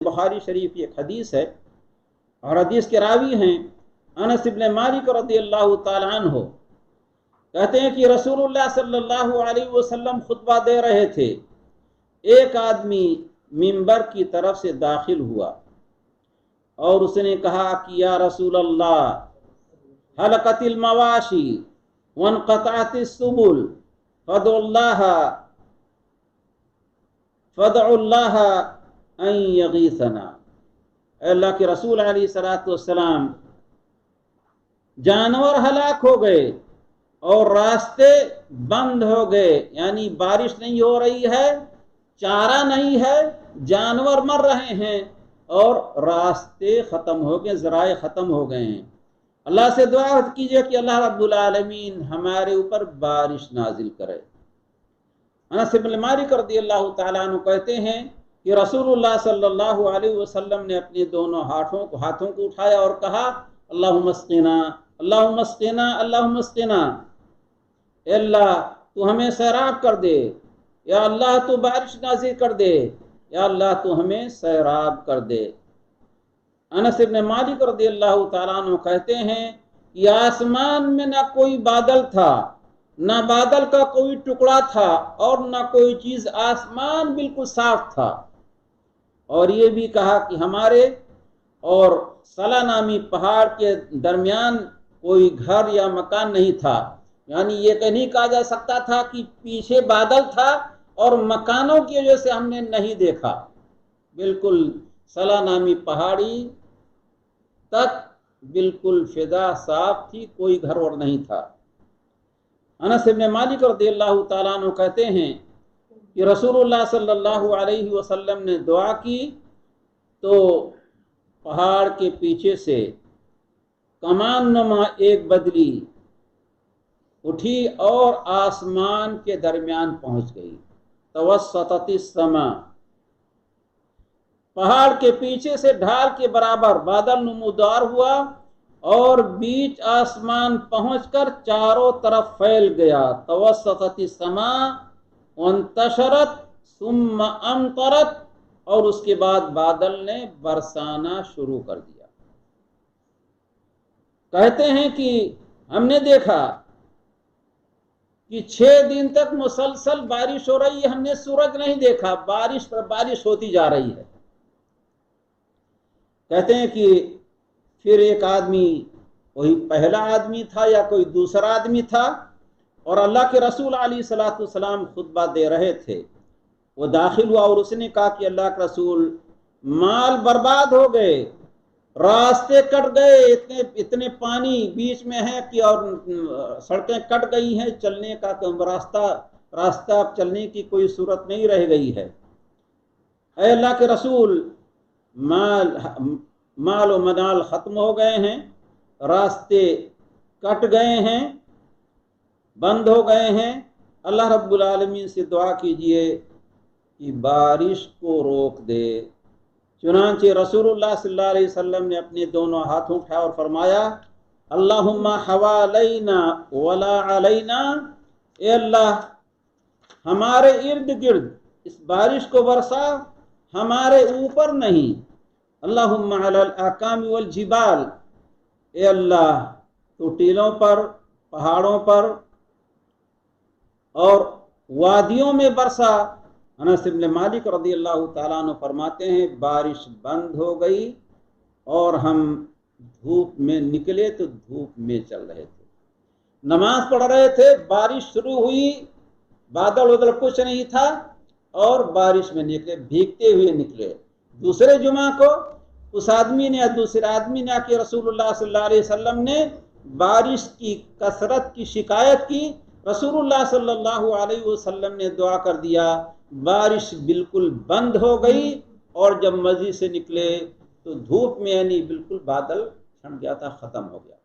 بخاری شریف ایک حدیث ہے اور حدیث کے راوی ہیں انس بن مالک رضی اللہ تعالیٰ عنہ، کہتے ہیں کہ رسول اللہ صلی اللہ علیہ وسلم خطبہ دے رہے تھے، ایک آدمی منبر کی طرف سے داخل ہوا اور اس نے کہا کہ یا رسول اللہ، حلقت المواشی وانقطعت السبل فادعوا اللہ ان یغیثنا۔ اے اللہ کے رسول علیہ السلام، جانور ہلاک ہو گئے اور راستے بند ہو گئے، یعنی بارش نہیں ہو رہی ہے، چارہ نہیں ہے، جانور مر رہے ہیں اور راستے ختم ہو گئے، ذرائع ختم ہو گئے ہیں۔ اللہ سے دعا کیجئے کہ اللہ رب العالمین ہمارے اوپر بارش نازل کرے۔ انس بن مالک رضی اللہ تعالیٰ عنہ کہتے ہیں کہ رسول اللہ صلی اللہ علیہ وسلم نے اپنے دونوں ہاتھوں کو اٹھایا اور کہا اللہم اسقنا اللہم اسقنا اللہم اسقنا، اے اللہ تو ہمیں سیراب کر دے، یا اللہ تو بارش نازل کر دے، یا اللہ تو ہمیں سیراب کر دے۔ انس بن مالک رضی اللہ تعالیٰ عنہ کہتے ہیں کہ آسمان میں نہ کوئی بادل تھا، نہ بادل کا کوئی ٹکڑا تھا، اور نہ کوئی چیز، آسمان بالکل صاف تھا۔ اور یہ بھی کہا کہ ہمارے اور صلا نامی پہاڑ کے درمیان کوئی گھر یا مکان نہیں تھا، یعنی یہ نہیں کہا جا سکتا تھا کہ پیچھے بادل تھا اور مکانوں کی وجہ سے ہم نے نہیں دیکھا، بالکل صلا نامی پہاڑی تک بالکل فضا صاف تھی، کوئی گھر اور نہیں تھا۔ انس بن مالک رضی اللہ تعالیٰ عنہ کہتے ہیں کہ رسول اللہ صلی اللہ علیہ وسلم نے دعا کی تو پہاڑ کے پیچھے سے کمان نما ایک بدلی اٹھی اور آسمان کے درمیان پہنچ گئی۔ توسطت السماء، پہاڑ کے پیچھے سے ڈھال کے برابر بادل نمودار ہوا اور بیچ آسمان پہنچ کر چاروں طرف پھیل گیا۔ توسطت السماء وانتشرت ثم امطرت، اور اس کے بعد بادل نے برسانا شروع کر دیا۔ کہتے ہیں کہ ہم نے دیکھا کہ 6 دن تک مسلسل بارش ہو رہی ہے، ہم نے سورج نہیں دیکھا، بارش پر بارش ہوتی جا رہی ہے۔ کہتے ہیں کہ پھر ایک آدمی، وہی پہلا آدمی تھا یا کوئی دوسرا آدمی تھا، اور اللہ کے رسول علیہ السلام خطبہ دے رہے تھے، وہ داخل ہوا اور اس نے کہا کہ اللہ کے رسول، مال برباد ہو گئے، راستے کٹ گئے، اتنے پانی بیچ میں ہے کہ اور سڑکیں کٹ گئی ہیں، چلنے کا راستہ چلنے کی کوئی صورت نہیں رہ گئی ہے۔ اے اللہ کے رسول، مال و منال ختم ہو گئے ہیں، راستے کٹ گئے ہیں، بند ہو گئے ہیں، اللہ رب العالمین سے دعا کیجئے کہ بارش کو روک دے۔ چنانچہ رسول اللہ صلی اللہ علیہ وسلم نے اپنے دونوں ہاتھوں اٹھایا اور فرمایا اللہم حوالینا ولا علینا، اے اللہ ہمارے ارد گرد اس بارش کو برسا، ہمارے اوپر نہیں۔ اللہم علی الاکام والجبال، اے اللہ تو ٹیلوں پر، پہاڑوں پر اور وادیوں میں برسا۔ انس بن مالک رضی اللہ تعالیٰ عنہ فرماتے ہیں بارش بند ہو گئی اور ہم دھوپ میں نکلے تو دھوپ میں چل رہے تھے، نماز پڑھ رہے تھے، بارش شروع ہوئی، بادل ادھر کچھ نہیں تھا اور بارش میں نکلے، بھیگتے ہوئے نکلے۔ دوسرے جمعہ کو اس آدمی نے، دوسرے آدمی نے آ کے رسول اللہ صلی اللہ علیہ وسلم نے بارش کی کثرت کی شکایت کی، رسول اللہ صلی اللہ علیہ وسلم نے دعا کر دیا، بارش بالکل بند ہو گئی، اور جب مسجد سے نکلے تو دھوپ میں یعنی بالکل بادل چھن گیا تھا، ختم ہو گیا۔